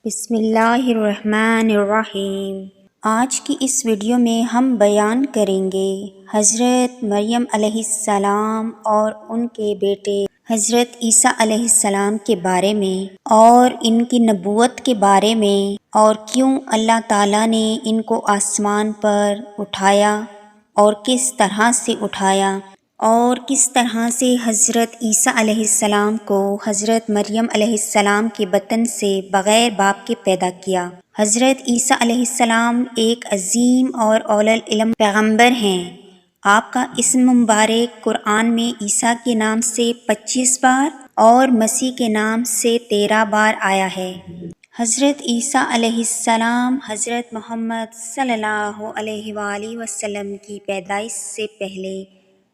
بسم اللہ الرحمن الرحیم۔ آج کی اس ویڈیو میں ہم بیان کریں گے حضرت مریم علیہ السلام اور ان کے بیٹے حضرت عیسیٰ علیہ السلام کے بارے میں اور ان کی نبوت کے بارے میں، اور کیوں اللہ تعالیٰ نے ان کو آسمان پر اٹھایا اور کس طرح سے اٹھایا، اور کس طرح سے حضرت عیسیٰ علیہ السلام کو حضرت مریم علیہ السلام کے بطن سے بغیر باپ کے پیدا کیا۔ حضرت عیسیٰ علیہ السلام ایک عظیم اور اول العلم پیغمبر ہیں۔ آپ کا اسم مبارک قرآن میں عیسیٰ کے نام سے 25 بار اور مسیح کے نام سے 13 بار آیا ہے۔ حضرت عیسیٰ علیہ السلام حضرت محمد صلی اللہ علیہ وآلہ وسلم کی پیدائش سے پہلے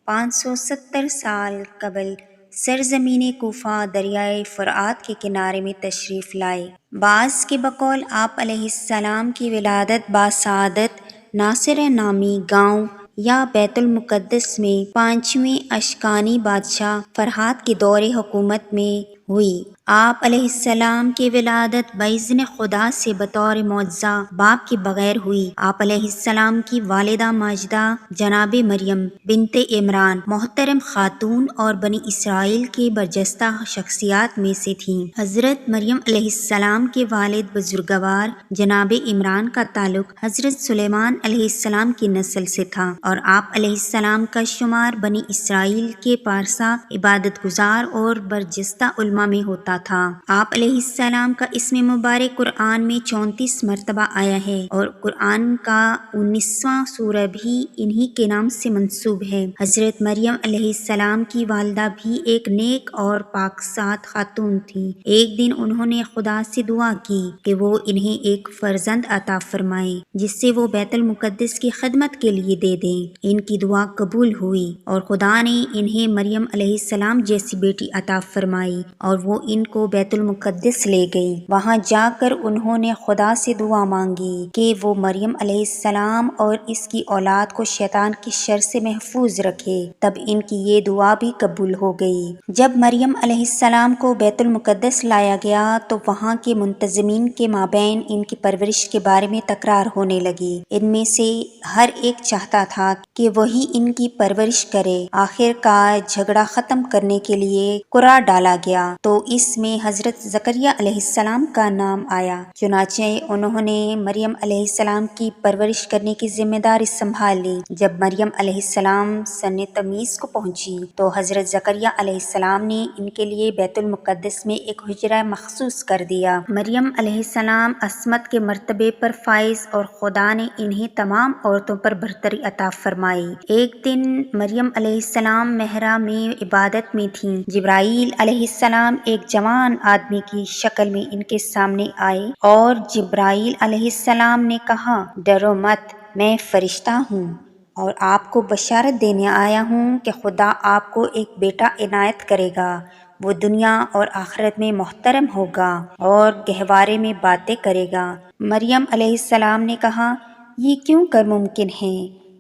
570 سال قبل سرزمین کوفہ دریائے فرات کے کنارے میں تشریف لائے۔ بعض کے بقول آپ علیہ السلام کی ولادت باسعادت ناصرہ نامی گاؤں یا بیت المقدس میں 5ویں اشکانی بادشاہ فرحات کے دور حکومت میں ہوئی۔ آپ علیہ السلام کی ولادت باذن خدا سے بطور معجزہ باپ کے بغیر ہوئی۔ آپ علیہ السلام کی والدہ ماجدہ جناب مریم بنت عمران محترم خاتون اور بنی اسرائیل کے برجستہ شخصیات میں سے تھیں۔ حضرت مریم علیہ السلام کے والد بزرگوار جناب عمران کا تعلق حضرت سلیمان علیہ السلام کی نسل سے تھا، اور آپ علیہ السلام کا شمار بنی اسرائیل کے پارسا عبادت گزار اور برجستہ علماء میں ہوتا تھا۔ آپ علیہ السلام کا اسم مبارک قرآن میں 34 مرتبہ آیا ہے، اور قرآن کا 19واں سورہ بھی انہی کے نام سے منسوب ہے۔ حضرت مریم علیہ السلام کی والدہ بھی ایک نیک اور پاکزاد خاتون تھی۔ ایک دن انہوں نے خدا سے دعا کی کہ وہ انہیں ایک فرزند عطا فرمائے جس سے وہ بیت المقدس کی خدمت کے لیے دے دیں۔ ان کی دعا قبول ہوئی اور خدا نے انہیں مریم علیہ السلام جیسی بیٹی عطا فرمائی، اور وہ ان کو بیت المقدس لے گئی۔ وہاں جا کر انہوں نے خدا سے دعا مانگی کہ وہ مریم علیہ السلام اور اس کی اولاد کو شیطان کی شر سے محفوظ رکھے۔ تب ان کی یہ دعا بھی قبول ہو گئی۔ جب مریم علیہ السلام کو بیت المقدس لایا گیا تو وہاں کے منتظمین کے مابین ان کی پرورش کے بارے میں تکرار ہونے لگی۔ ان میں سے ہر ایک چاہتا تھا کہ وہی ان کی پرورش کرے۔ آخر کار جھگڑا ختم کرنے کے لیے قرعہ ڈالا گیا تو اس میں حضرت زکریا علیہ السلام کا نام آیا۔ چنانچہ انہوں نے مریم علیہ السلام کی پرورش کرنے کی ذمہ داری سنبھال لی۔ جب مریم علیہ السلام سن تمیز کو پہنچی تو حضرت زکریا علیہ السلام نے ان کے لیے بیت المقدس میں ایک حجرہ مخصوص کر دیا۔ مریم علیہ السلام عصمت کے مرتبے پر فائز، اور خدا نے انہیں تمام عورتوں پر برتری عطا فرمائی۔ ایک دن مریم علیہ السلام محراب میں عبادت میں تھیں۔ جبرائیل علیہ السلام ایک جوان آدمی کی شکل میں ان کے سامنے آئے، اور جبرائیل علیہ السلام نے کہا، ڈرو مت، میں فرشتہ ہوں اور آپ کو بشارت دینے آیا ہوں کہ خدا آپ کو ایک بیٹا عنایت کرے گا۔ وہ دنیا اور آخرت میں محترم ہوگا اور گہوارے میں باتیں کرے گا۔ مریم علیہ السلام نے کہا، یہ کیوں کر ممکن ہے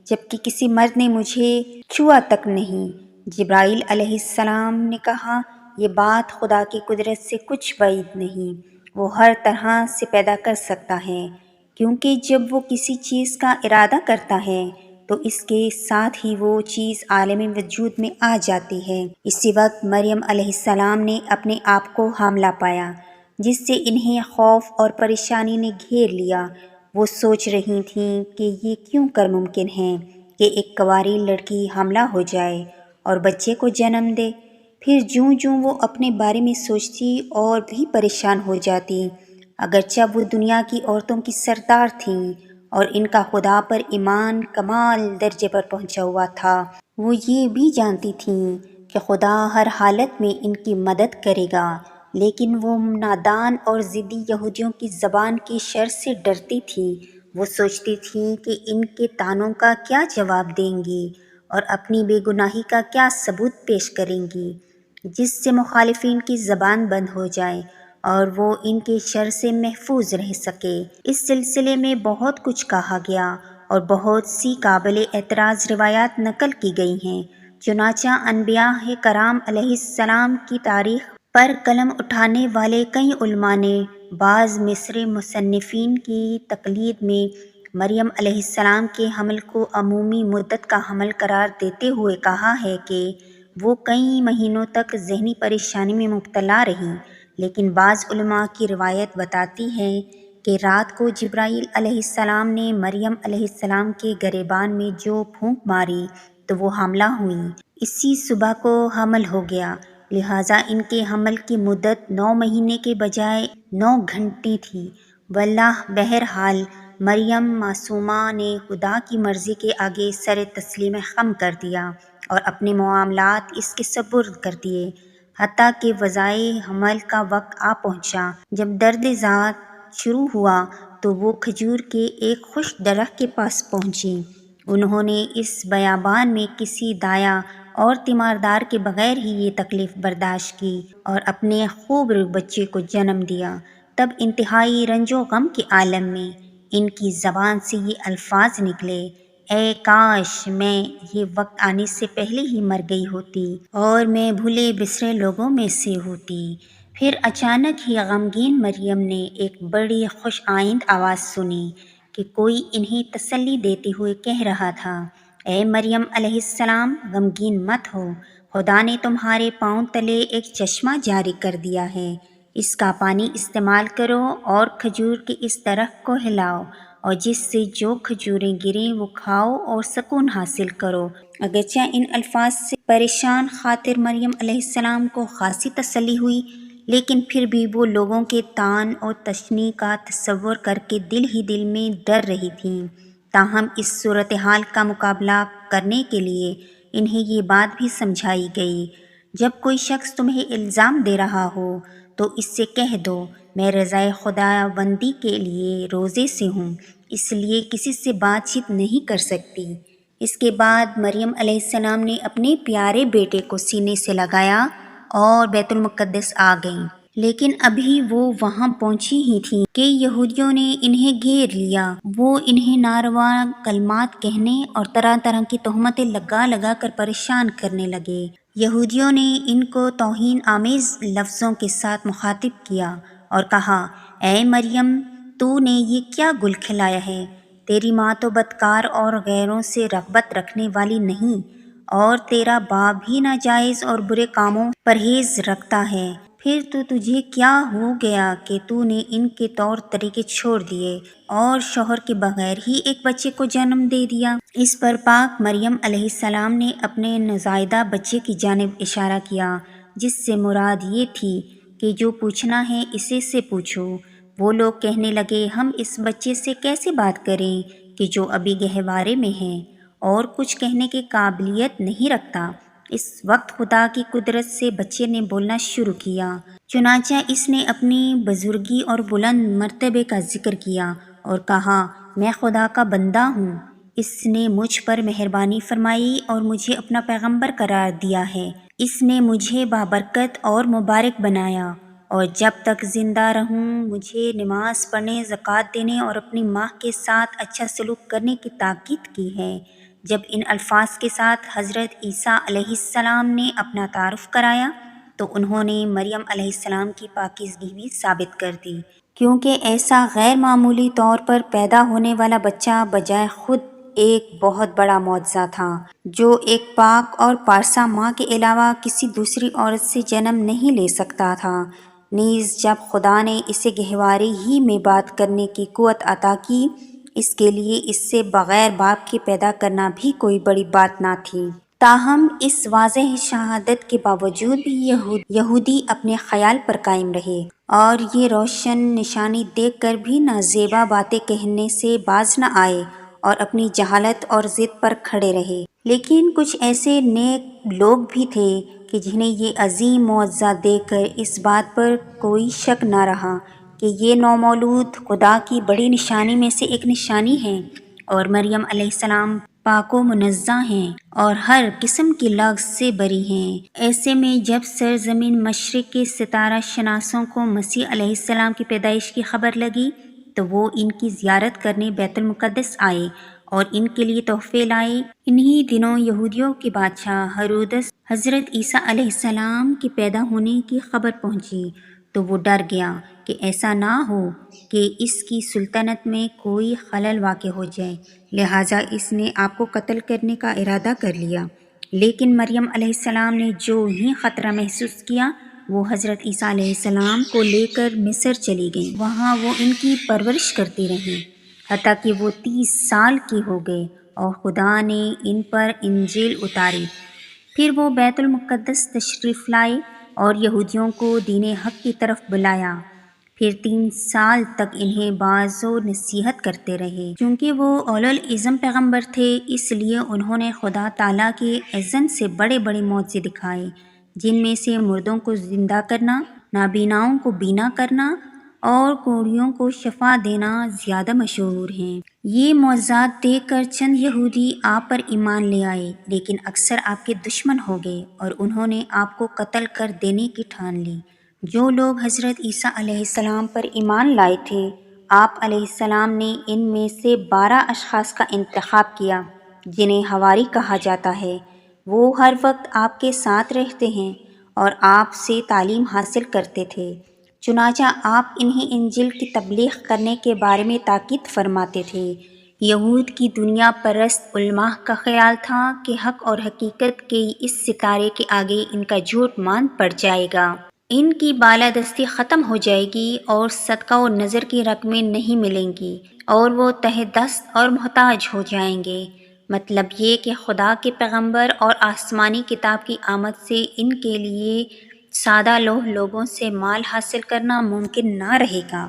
جبکہ کسی مرد نے مجھے چھوا تک نہیں؟ جبرائیل علیہ السلام نے کہا، یہ بات خدا کی قدرت سے کچھ بعید نہیں، وہ ہر طرح سے پیدا کر سکتا ہے، کیونکہ جب وہ کسی چیز کا ارادہ کرتا ہے تو اس کے ساتھ ہی وہ چیز عالم وجود میں آ جاتی ہے۔ اسی وقت مریم علیہ السلام نے اپنے آپ کو حاملہ پایا، جس سے انہیں خوف اور پریشانی نے گھیر لیا۔ وہ سوچ رہی تھیں کہ یہ کیوں کر ممکن ہے کہ ایک کنواری لڑکی حاملہ ہو جائے اور بچے کو جنم دے۔ پھر جوں جوں وہ اپنے بارے میں سوچتی اور بھی پریشان ہو جاتی۔ اگرچہ وہ دنیا کی عورتوں کی سردار تھیں اور ان کا خدا پر ایمان کمال درجے پر پہنچا ہوا تھا، وہ یہ بھی جانتی تھیں کہ خدا ہر حالت میں ان کی مدد کرے گا، لیکن وہ نادان اور ضدی یہودیوں کی زبان کی شر سے ڈرتی تھیں۔ وہ سوچتی تھیں کہ ان کے طعنوں کا کیا جواب دیں گی اور اپنی بے گناہی کا کیا ثبوت پیش کریں گی، جس سے مخالفین کی زبان بند ہو جائے اور وہ ان کے شر سے محفوظ رہ سکے۔ اس سلسلے میں بہت کچھ کہا گیا اور بہت سی قابل اعتراض روایات نقل کی گئی ہیں۔ چنانچہ انبیاء کرام علیہ السلام کی تاریخ پر قلم اٹھانے والے کئی علماء نے بعض مصری مصنفین کی تقلید میں مریم علیہ السلام کے حمل کو عمومی مدت کا حمل قرار دیتے ہوئے کہا ہے کہ وہ کئی مہینوں تک ذہنی پریشانی میں مبتلا رہی، لیکن بعض علماء کی روایت بتاتی ہے کہ رات کو جبرائیل علیہ السلام نے مریم علیہ السلام کے گریبان میں جو پھونک ماری تو وہ حاملہ ہوئیں۔ اسی صبح کو حمل ہو گیا، لہٰذا ان کے حمل کی مدت 9 مہینے کے بجائے 9 گھنٹے تھی۔ واللہ بہرحال مریم معصومہ نے خدا کی مرضی کے آگے سر تسلیم خم کر دیا اور اپنے معاملات اس کے سپرد کر دیے، حتیٰ کہ وضعِ حمل کا وقت آ پہنچا۔ جب درد ذات شروع ہوا تو وہ کھجور کے ایک خشک درخت کے پاس پہنچی۔ انہوں نے اس بیابان میں کسی دایا اور تیماردار کے بغیر ہی یہ تکلیف برداشت کی اور اپنے خوب رو بچے کو جنم دیا۔ تب انتہائی رنج و غم کے عالم میں ان کی زبان سے یہ الفاظ نکلے، اے کاش میں یہ وقت آنے سے پہلے ہی مر گئی ہوتی اور میں بھولے بسرے لوگوں میں سے ہوتی۔ پھر اچانک ہی غمگین مریم نے ایک بڑی خوش آئند آواز سنی کہ کوئی انہیں تسلی دیتے ہوئے کہہ رہا تھا، اے مریم علیہ السلام، غمگین مت ہو، خدا نے تمہارے پاؤں تلے ایک چشمہ جاری کر دیا ہے، اس کا پانی استعمال کرو اور کھجور کے اس درخت کو ہلاؤ اور جس سے جو کھجوریں گریں وہ کھاؤ اور سکون حاصل کرو۔ اگرچہ ان الفاظ سے پریشان خاطر مریم علیہ السلام کو خاصی تسلی ہوئی، لیکن پھر بھی وہ لوگوں کے طعن اور تشنیع کا تصور کر کے دل ہی دل میں ڈر رہی تھیں۔ تاہم اس صورتحال کا مقابلہ کرنے کے لیے انہیں یہ بات بھی سمجھائی گئی، جب کوئی شخص تمہیں الزام دے رہا ہو تو اس سے کہہ دو، میں رضائے خداوندی کے لیے روزے سے ہوں، اس لیے کسی سے بات چیت نہیں کر سکتی۔ اس کے بعد مریم علیہ السلام نے اپنے پیارے بیٹے کو سینے سے لگایا اور بیت المقدس آ گئیں، لیکن ابھی وہ وہاں پہنچی ہی تھیں کہ یہودیوں نے انہیں گھیر لیا۔ وہ انہیں ناروا کلمات کہنے اور طرح طرح کی تہمتیں لگا لگا کر پریشان کرنے لگے۔ یہودیوں نے ان کو توہین آمیز لفظوں کے ساتھ مخاطب کیا اور کہا، اے مریم، تو نے یہ کیا گل کھلایا ہے؟ تیری ماں تو بدکار اور غیروں سے رغبت رکھنے والی نہیں، اور تیرا باپ بھی ناجائز اور برے کاموں پرہیز رکھتا ہے، پھر تو تجھے کیا ہو گیا کہ تو نے ان کے طور طریقے چھوڑ دیے اور شوہر کے بغیر ہی ایک بچے کو جنم دے دیا؟ اس پر پاک مریم علیہ السلام نے اپنے نوزائیدہ بچے کی جانب اشارہ کیا، جس سے مراد یہ تھی کہ جو پوچھنا ہے اسے سے پوچھو۔ وہ لوگ کہنے لگے، ہم اس بچے سے کیسے بات کریں کہ جو ابھی گہوارے میں ہے اور کچھ کہنے کی قابلیت نہیں رکھتا؟ اس وقت خدا کی قدرت سے بچے نے بولنا شروع کیا، چنانچہ اس نے اپنی بزرگی اور بلند مرتبے کا ذکر کیا اور کہا، میں خدا کا بندہ ہوں، اس نے مجھ پر مہربانی فرمائی اور مجھے اپنا پیغمبر قرار دیا ہے، اس نے مجھے بابرکت اور مبارک بنایا اور جب تک زندہ رہوں مجھے نماز پڑھنے، زکوٰۃ دینے اور اپنی ماں کے ساتھ اچھا سلوک کرنے کی تاکید کی ہے۔ جب ان الفاظ کے ساتھ حضرت عیسیٰ علیہ السلام نے اپنا تعارف کرایا تو انہوں نے مریم علیہ السلام کی پاکیزگی بھی ثابت کر دی، کیونکہ ایسا غیر معمولی طور پر پیدا ہونے والا بچہ بجائے خود ایک بہت بڑا معجزہ تھا، جو ایک پاک اور پارسا ماں کے علاوہ کسی دوسری عورت سے جنم نہیں لے سکتا تھا۔ نیز جب خدا نے اسے گہوارے ہی میں بات کرنے کی قوت عطا کی، اس کے لیے اس سے بغیر باپ کے پیدا کرنا بھی کوئی بڑی بات نہ تھی۔ تاہم اس واضح شہادت کے باوجود بھی یہودی اپنے خیال پر قائم رہے اور یہ روشن نشانی دیکھ کر بھی نازیبا باتیں کہنے سے باز نہ آئے اور اپنی جہالت اور ضد پر کھڑے رہے۔ لیکن کچھ ایسے نیک لوگ بھی تھے کہ جنہیں یہ عظیم معجزہ دیکھ کر اس بات پر کوئی شک نہ رہا کہ یہ نومولود خدا کی بڑی نشانی میں سے ایک نشانی ہے اور مریم علیہ السلام پاک و منزہ ہیں اور ہر قسم کی لغز سے بری ہیں۔ ایسے میں جب سرزمین مشرق کے ستارہ شناسوں کو مسیح علیہ السلام کی پیدائش کی خبر لگی تو وہ ان کی زیارت کرنے بیت المقدس آئے اور ان کے لیے تحفے لائے۔ انہی دنوں یہودیوں کے بادشاہ ہیرودس حضرت عیسیٰ علیہ السلام کے پیدا ہونے کی خبر پہنچی تو وہ ڈر گیا کہ ایسا نہ ہو کہ اس کی سلطنت میں کوئی خلل واقع ہو جائے، لہٰذا اس نے آپ کو قتل کرنے کا ارادہ کر لیا۔ لیکن مریم علیہ السلام نے جو ہی خطرہ محسوس کیا وہ حضرت عیسیٰ علیہ السلام کو لے کر مصر چلی گئیں۔ وہاں وہ ان کی پرورش کرتی رہیں حتیٰ کہ وہ 30 سال کی ہو گئے اور خدا نے ان پر انجیل اتاری۔ پھر وہ بیت المقدس تشریف لائے اور یہودیوں کو دین حق کی طرف بلایا۔ پھر 3 سال تک انہیں باز و نصیحت کرتے رہے۔ چونکہ وہ اولو العزم پیغمبر تھے اس لیے انہوں نے خدا تعالیٰ کے اذن سے بڑے بڑے معجزے دکھائے، جن میں سے مردوں کو زندہ کرنا، نابیناؤں کو بینا کرنا اور کوڑیوں کو شفا دینا زیادہ مشہور ہیں۔ یہ معجزات دیکھ کر چند یہودی آپ پر ایمان لے آئے، لیکن اکثر آپ کے دشمن ہو گئے اور انہوں نے آپ کو قتل کر دینے کی ٹھان لی۔ جو لوگ حضرت عیسیٰ علیہ السلام پر ایمان لائے تھے، آپ علیہ السلام نے ان میں سے 12 اشخاص کا انتخاب کیا جنہیں حواری کہا جاتا ہے۔ وہ ہر وقت آپ کے ساتھ رہتے ہیں اور آپ سے تعلیم حاصل کرتے تھے، چنانچہ آپ انہیں انجیل کی تبلیغ کرنے کے بارے میں تاکید فرماتے تھے۔ یہود کی دنیا پرست علماء کا خیال تھا کہ حق اور حقیقت کے اس ستارے کے آگے ان کا جھوٹ مان پڑ جائے گا، ان کی بالادستی ختم ہو جائے گی اور صدقہ و نذر کی رقمیں نہیں ملیں گی اور وہ تہ دست اور محتاج ہو جائیں گے۔ مطلب یہ کہ خدا کے پیغمبر اور آسمانی کتاب کی آمد سے ان کے لیے سادہ لوگوں سے مال حاصل کرنا ممکن نہ رہے گا،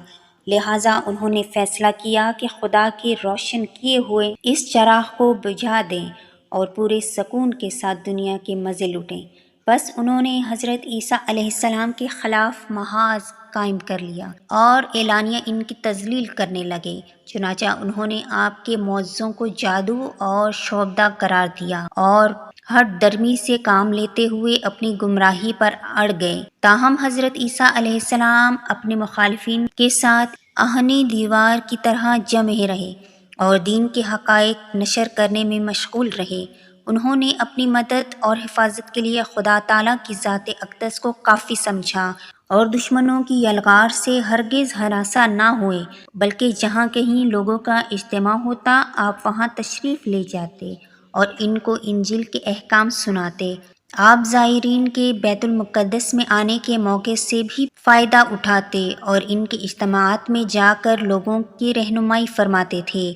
لہٰذا انہوں نے فیصلہ کیا کہ خدا کے روشن کیے ہوئے اس چراغ کو بجھا دیں اور پورے سکون کے ساتھ دنیا کے مزے لوٹیں۔ بس انہوں نے حضرت عیسیٰ علیہ السلام کے خلاف محاذ قائم کر لیا اور اعلانیہ ان کی تذلیل کرنے لگے، چنانچہ انہوں نے آپ کے معجزوں کو جادو اور شعبدہ قرار دیا اور ہٹ درمی سے کام لیتے ہوئے اپنی گمراہی پر اڑ گئے۔ تاہم حضرت عیسیٰ علیہ السلام اپنے مخالفین کے ساتھ آہنی دیوار کی طرح جمے رہے اور دین کے حقائق نشر کرنے میں مشغول رہے۔ انہوں نے اپنی مدد اور حفاظت کے لیے خدا تعالیٰ کی ذات اقدس کو کافی سمجھا اور دشمنوں کی یلغار سے ہرگز ہراساں نہ ہوئے، بلکہ جہاں کہیں لوگوں کا اجتماع ہوتا آپ وہاں تشریف لے جاتے اور ان کو انجیل کے احکام سناتے۔ آپ زائرین کے بیت المقدس میں آنے کے موقع سے بھی فائدہ اٹھاتے اور ان کے اجتماعات میں جا کر لوگوں کی رہنمائی فرماتے تھے۔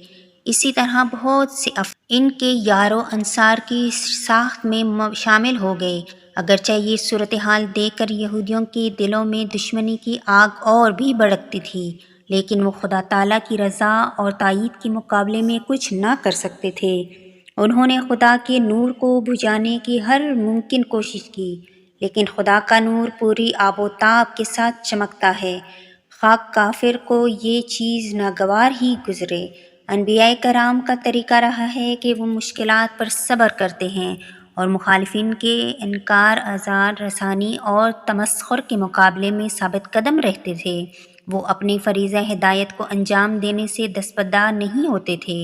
اسی طرح بہت سے ان کے یار و انصار کی ساخت میں شامل ہو گئے۔ اگرچہ یہ صورتحال دیکھ کر یہودیوں کے دلوں میں دشمنی کی آگ اور بھی بھڑکتی تھی، لیکن وہ خدا تعالیٰ کی رضا اور تائید کے مقابلے میں کچھ نہ کر سکتے تھے۔ انہوں نے خدا کے نور کو بجھانے کی ہر ممکن کوشش کی، لیکن خدا کا نور پوری آب و تاب کے ساتھ چمکتا ہے، خواہ کافر کو یہ چیز ناگوار ہی گزرے۔ انبیاء کرام کا طریقہ رہا ہے کہ وہ مشکلات پر صبر کرتے ہیں اور مخالفین کے انکار، آزار رسانی اور تمسخر کے مقابلے میں ثابت قدم رہتے تھے۔ وہ اپنی فریضہ ہدایت کو انجام دینے سے دستبردار نہیں ہوتے تھے،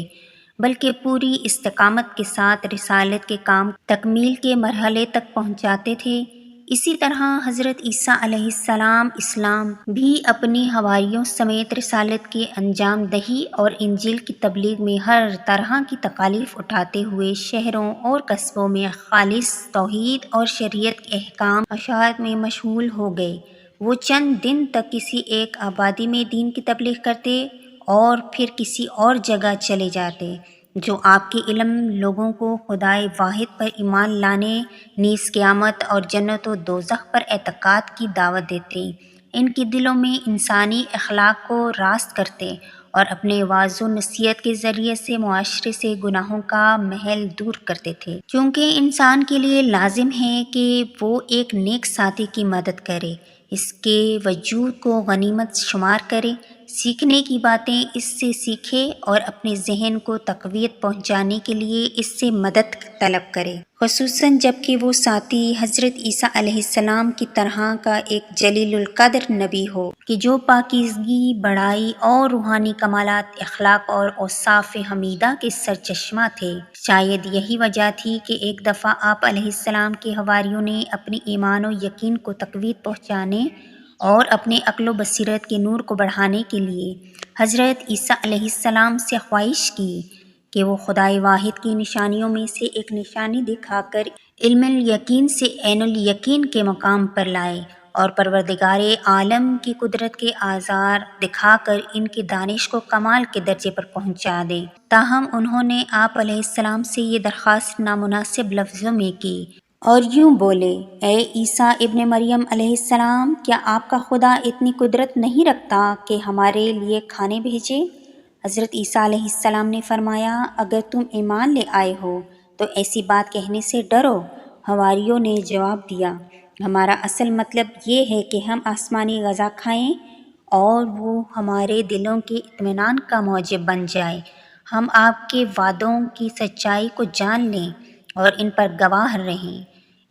بلکہ پوری استقامت کے ساتھ رسالت کے کام تکمیل کے مرحلے تک پہنچاتے تھے۔ اسی طرح حضرت عیسیٰ علیہ السلام اسلام بھی اپنی حواریوں سمیت رسالت کی انجام دہی اور انجیل کی تبلیغ میں ہر طرح کی تکالیف اٹھاتے ہوئے شہروں اور قصبوں میں خالص توحید اور شریعت کے احکام اشاعت میں مشغول ہو گئے۔ وہ چند دن تک کسی ایک آبادی میں دین کی تبلیغ کرتے اور پھر کسی اور جگہ چلے جاتے، جو آپ کے علم لوگوں کو خدائے واحد پر ایمان لانے، نیز قیامت اور جنت و دوزخ پر اعتقاد کی دعوت دیتے، ان کے دلوں میں انسانی اخلاق کو راست کرتے اور اپنے وعظ و نصیحت کے ذریعے سے معاشرے سے گناہوں کا محل دور کرتے تھے۔ چونکہ انسان کے لیے لازم ہے کہ وہ ایک نیک ساتھی کی مدد کرے، اس کے وجود کو غنیمت شمار کرے، سیکھنے کی باتیں اس سے سیکھے اور اپنے ذہن کو تقویت پہنچانے کے لیے اس سے مدد طلب کرے، خصوصاً جب کہ وہ ساتھی حضرت عیسیٰ علیہ السلام کی طرح کا ایک جلیل القدر نبی ہو کہ جو پاکیزگی، بڑائی اور روحانی کمالات، اخلاق اور اوصاف حمیدہ کے سرچشمہ تھے۔ شاید یہی وجہ تھی کہ ایک دفعہ آپ علیہ السلام کے حواریوں نے اپنے ایمان و یقین کو تقویت پہنچانے اور اپنے عقل و بصیرت کے نور کو بڑھانے کے لیے حضرت عیسیٰ علیہ السلام سے خواہش کی کہ وہ خدائے واحد کی نشانیوں میں سے ایک نشانی دکھا کر علم الیقین سے عین الیقین کے مقام پر لائے اور پروردگار عالم کی قدرت کے آثار دکھا کر ان کی دانش کو کمال کے درجے پر پہنچا دے۔ تاہم انہوں نے آپ علیہ السلام سے یہ درخواست نامناسب لفظوں میں کی اور یوں بولے، اے عیسیٰ ابن مریم علیہ السلام، کیا آپ کا خدا اتنی قدرت نہیں رکھتا کہ ہمارے لیے کھانے بھیجے؟ حضرت عیسیٰ علیہ السلام نے فرمایا، اگر تم ایمان لے آئے ہو تو ایسی بات کہنے سے ڈرو۔ حواریوں نے جواب دیا، ہمارا اصل مطلب یہ ہے کہ ہم آسمانی غذا کھائیں اور وہ ہمارے دلوں کے اطمینان کا موجب بن جائے، ہم آپ کے وعدوں کی سچائی کو جان لیں اور ان پر گواہ رہیں۔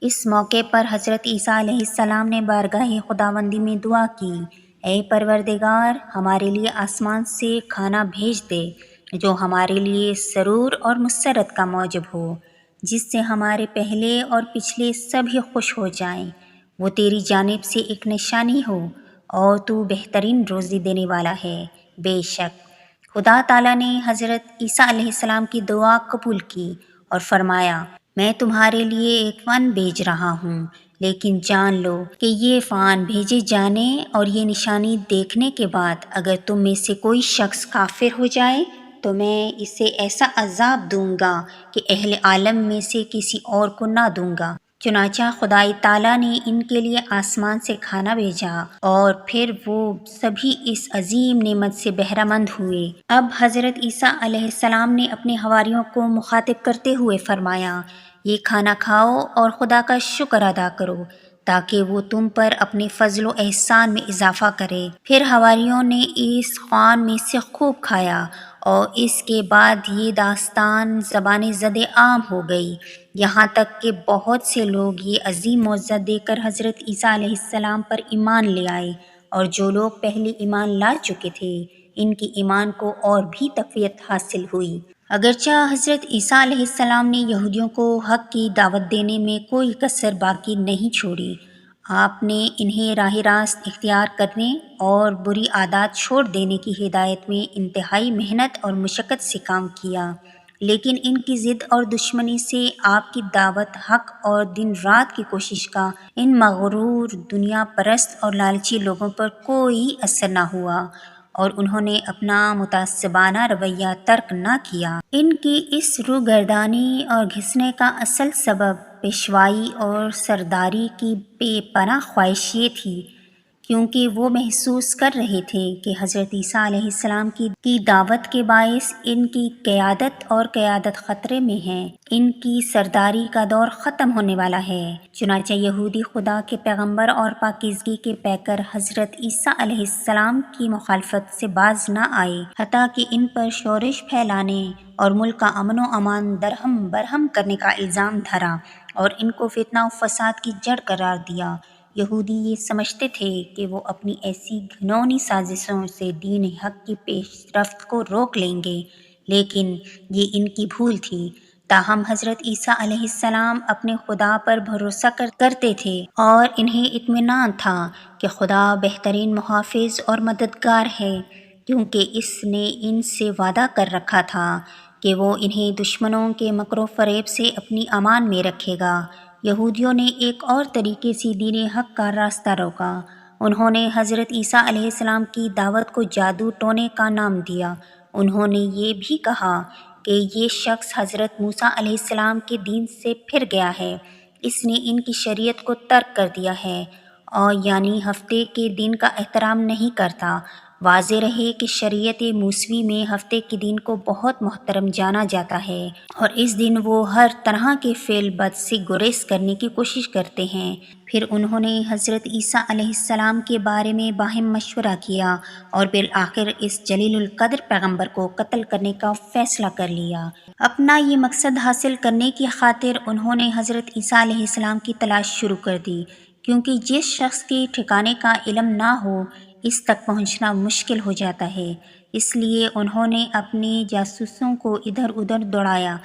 اس موقع پر حضرت عیسیٰ علیہ السلام نے بارگاہ خداوندی میں دعا کی، اے پروردگار، ہمارے لیے آسمان سے کھانا بھیج دے جو ہمارے لیے سرور اور مسرت کا موجب ہو، جس سے ہمارے پہلے اور پچھلے سب ہی خوش ہو جائیں۔ وہ تیری جانب سے ایک نشانی ہو اور تو بہترین روزی دینے والا ہے۔ بے شک خدا تعالیٰ نے حضرت عیسیٰ علیہ السلام کی دعا قبول کی اور فرمایا، میں تمہارے لیے ایک فن بھیج رہا ہوں، لیکن جان لو کہ یہ فان بھیجے جانے اور یہ نشانی دیکھنے کے بعد اگر تم میں سے کوئی شخص کافر ہو جائے تو میں اسے ایسا عذاب دوں گا کہ اہل عالم میں سے کسی اور کو نہ دوں گا۔ چنانچہ خدائے تعالیٰ نے ان کے لیے آسمان سے کھانا بھیجا اور پھر وہ سبھی اس عظیم نعمت سے بہرہ مند ہوئے۔ اب حضرت عیسیٰ علیہ السلام نے اپنے حواریوں کو مخاطب کرتے ہوئے فرمایا، یہ کھانا کھاؤ اور خدا کا شکر ادا کرو تاکہ وہ تم پر اپنے فضل و احسان میں اضافہ کرے۔ پھر حواریوں نے اس خوان میں سے خوب کھایا اور اس کے بعد یہ داستان زبان زد عام ہو گئی، یہاں تک کہ بہت سے لوگ یہ عظیم معجزہ دیکھ کر حضرت عیسیٰ علیہ السلام پر ایمان لے آئے، اور جو لوگ پہلے ایمان لا چکے تھے ان کی ایمان کو اور بھی تقویت حاصل ہوئی۔ اگرچہ حضرت عیسیٰ علیہ السلام نے یہودیوں کو حق کی دعوت دینے میں کوئی کسر باقی نہیں چھوڑی، آپ نے انہیں راہ راست اختیار کرنے اور بری عادات چھوڑ دینے کی ہدایت میں انتہائی محنت اور مشقت سے کام کیا، لیکن ان کی ضد اور دشمنی سے آپ کی دعوت حق اور دن رات کی کوشش کا ان مغرور، دنیا پرست اور لالچی لوگوں پر کوئی اثر نہ ہوا اور انہوں نے اپنا متعصبانہ رویہ ترک نہ کیا۔ ان کی اس روگردانی اور گھسنے کا اصل سبب پیشوائی اور سرداری کی بے پناہ خواہش یہ تھی، کیونکہ وہ محسوس کر رہے تھے کہ حضرت عیسیٰ علیہ السلام کی دعوت کے باعث ان کی قیادت اور قیادت خطرے میں ہے، ان کی سرداری کا دور ختم ہونے والا ہے۔ چنانچہ یہودی خدا کے پیغمبر اور پاکیزگی کے پیکر حضرت عیسیٰ علیہ السلام کی مخالفت سے باز نہ آئے، حتیٰ کہ ان پر شورش پھیلانے اور ملک کا امن و امان درہم برہم کرنے کا الزام دھرا اور ان کو فتنہ و فساد کی جڑ قرار دیا۔ یہودی یہ سمجھتے تھے کہ وہ اپنی ایسی گھنونی سازشوں سے دین حق کی پیش رفت کو روک لیں گے، لیکن یہ ان کی بھول تھی۔ تاہم حضرت عیسیٰ علیہ السلام اپنے خدا پر بھروسہ کرتے تھے اور انہیں اطمینان تھا کہ خدا بہترین محافظ اور مددگار ہے، کیونکہ اس نے ان سے وعدہ کر رکھا تھا کہ وہ انہیں دشمنوں کے مکر و فریب سے اپنی امان میں رکھے گا۔ یہودیوں نے ایک اور طریقے سے دین حق کا راستہ روکا۔ انہوں نے حضرت عیسیٰ علیہ السلام کی دعوت کو جادو ٹونے کا نام دیا۔ انہوں نے یہ بھی کہا کہ یہ شخص حضرت موسیٰ علیہ السلام کے دین سے پھر گیا ہے، اس نے ان کی شریعت کو ترک کر دیا ہے اور یعنی ہفتے کے دن کا احترام نہیں کرتا۔ واضح رہے کہ شریعت موسوی میں ہفتے کے دن کو بہت محترم جانا جاتا ہے اور اس دن وہ ہر طرح کے فعل بد سے گریز کرنے کی کوشش کرتے ہیں۔ پھر انہوں نے حضرت عیسیٰ علیہ السلام کے بارے میں باہم مشورہ کیا اور بالآخر اس جلیل القدر پیغمبر کو قتل کرنے کا فیصلہ کر لیا۔ اپنا یہ مقصد حاصل کرنے کی خاطر انہوں نے حضرت عیسیٰ علیہ السلام کی تلاش شروع کر دی، کیونکہ جس شخص کے ٹھکانے کا علم نہ ہو اس تک پہنچنا مشکل ہو جاتا ہے۔ اس لیے انہوں نے اپنے جاسوسوں کو ادھر ادھر دوڑایا۔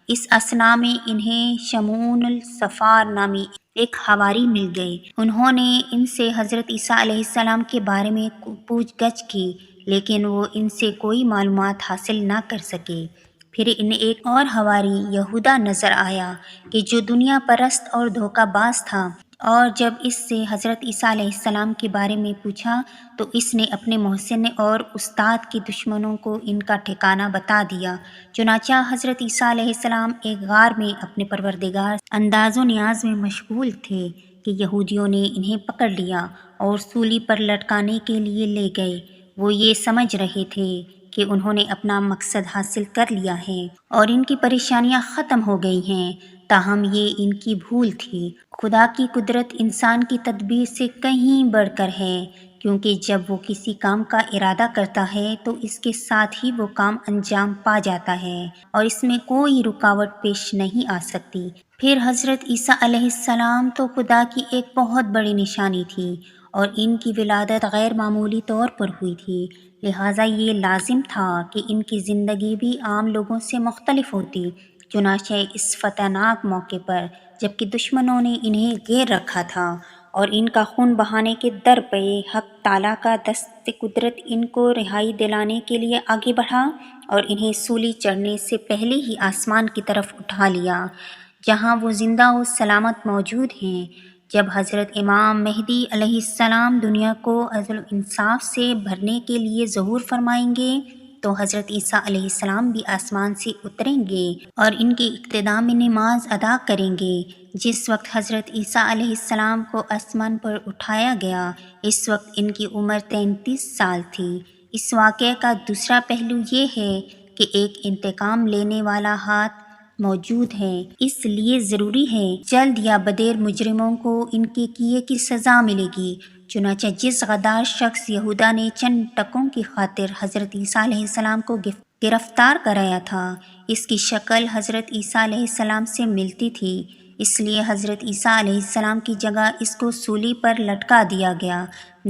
اس اثنا میں انہیں شمعون الصفار نامی ایک حواری مل گئے۔ انہوں نے ان سے حضرت عیسیٰ علیہ السلام کے بارے میں پوچھ گچھ کی، لیکن وہ ان سے کوئی معلومات حاصل نہ کر سکے۔ پھر انہیں ایک اور حواری یہودا نظر آیا کہ جو دنیا پرست اور دھوکہ باز تھا، اور جب اس سے حضرت عیسیٰ علیہ السلام کے بارے میں پوچھا تو اس نے اپنے محسن اور استاد کے دشمنوں کو ان کا ٹھکانہ بتا دیا۔ چنانچہ حضرت عیسیٰ علیہ السلام ایک غار میں اپنے پروردگار انداز و نیاز میں مشغول تھے کہ یہودیوں نے انہیں پکڑ لیا اور سولی پر لٹکانے کے لیے لے گئے۔ وہ یہ سمجھ رہے تھے کہ انہوں نے اپنا مقصد حاصل کر لیا ہے اور ان کی پریشانیاں ختم ہو گئی ہیں، تاہم یہ ان کی بھول تھی۔ خدا کی قدرت انسان کی تدبیر سے کہیں بڑھ کر ہے، کیونکہ جب وہ کسی کام کا ارادہ کرتا ہے تو اس کے ساتھ ہی وہ کام انجام پا جاتا ہے اور اس میں کوئی رکاوٹ پیش نہیں آ سکتی۔ پھر حضرت عیسیٰ علیہ السلام تو خدا کی ایک بہت بڑی نشانی تھی اور ان کی ولادت غیر معمولی طور پر ہوئی تھی، لہٰذا یہ لازم تھا کہ ان کی زندگی بھی عام لوگوں سے مختلف ہوتی۔ چنانچہ اس فتحناک موقع پر جب کہ دشمنوں نے انہیں گھیر رکھا تھا اور ان کا خون بہانے کے در پہ، حق تعالیٰ کا دست قدرت ان کو رہائی دلانے کے لیے آگے بڑھا اور انہیں سولی چڑھنے سے پہلے ہی آسمان کی طرف اٹھا لیا، جہاں وہ زندہ و سلامت موجود ہیں۔ جب حضرت امام مہدی علیہ السلام دنیا کو عدل و انصاف سے بھرنے کے لیے ظہور فرمائیں گے تو حضرت عیسیٰ علیہ السلام بھی آسمان سے اتریں گے اور ان کی اقتداء میں نماز ادا کریں گے۔ جس وقت حضرت عیسیٰ علیہ السلام کو آسمان پر اٹھایا گیا اس وقت ان کی عمر 33 سال تھی۔ اس واقعے کا دوسرا پہلو یہ ہے کہ ایک انتقام لینے والا ہاتھ موجود ہے، اس لیے ضروری ہے جلد یا بدیر مجرموں کو ان کے کیے کی سزا ملے گی۔ چنانچہ جس غدار شخص یہودا نے چند ٹکوں کی خاطر حضرت عیسیٰ علیہ السلام کو گرفتار کرایا تھا، اس کی شکل حضرت عیسیٰ علیہ السلام سے ملتی تھی، اس لیے حضرت عیسیٰ علیہ السلام کی جگہ اس کو سولی پر لٹکا دیا گیا۔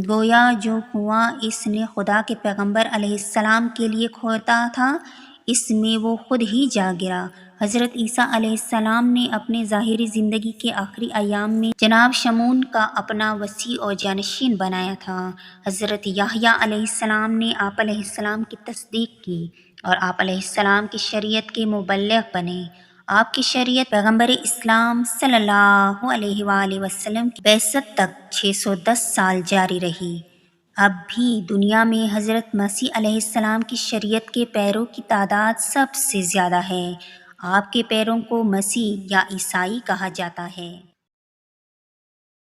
گویا جو کنواں اس نے خدا کے پیغمبر علیہ السلام کے لیے کھودا تھا اس میں وہ خود ہی جا گرا۔ حضرت عیسیٰ علیہ السلام نے اپنے ظاہری زندگی کے آخری ایام میں جناب شمعون کا اپنا وصی اور جانشین بنایا تھا۔ حضرت یحییٰ علیہ السلام نے آپ علیہ السلام کی تصدیق کی اور آپ علیہ السلام کی شریعت کے مبلغ بنے۔ آپ کی شریعت پیغمبر اسلام صلی اللہ علیہ وآلہ وسلم کی بعثت تک 610 سال جاری رہی۔ اب بھی دنیا میں حضرت مسیح علیہ السلام کی شریعت کے پیروں کی تعداد سب سے زیادہ ہے۔ آپ کے پیروں کو مسیح یا عیسائی کہا جاتا ہے۔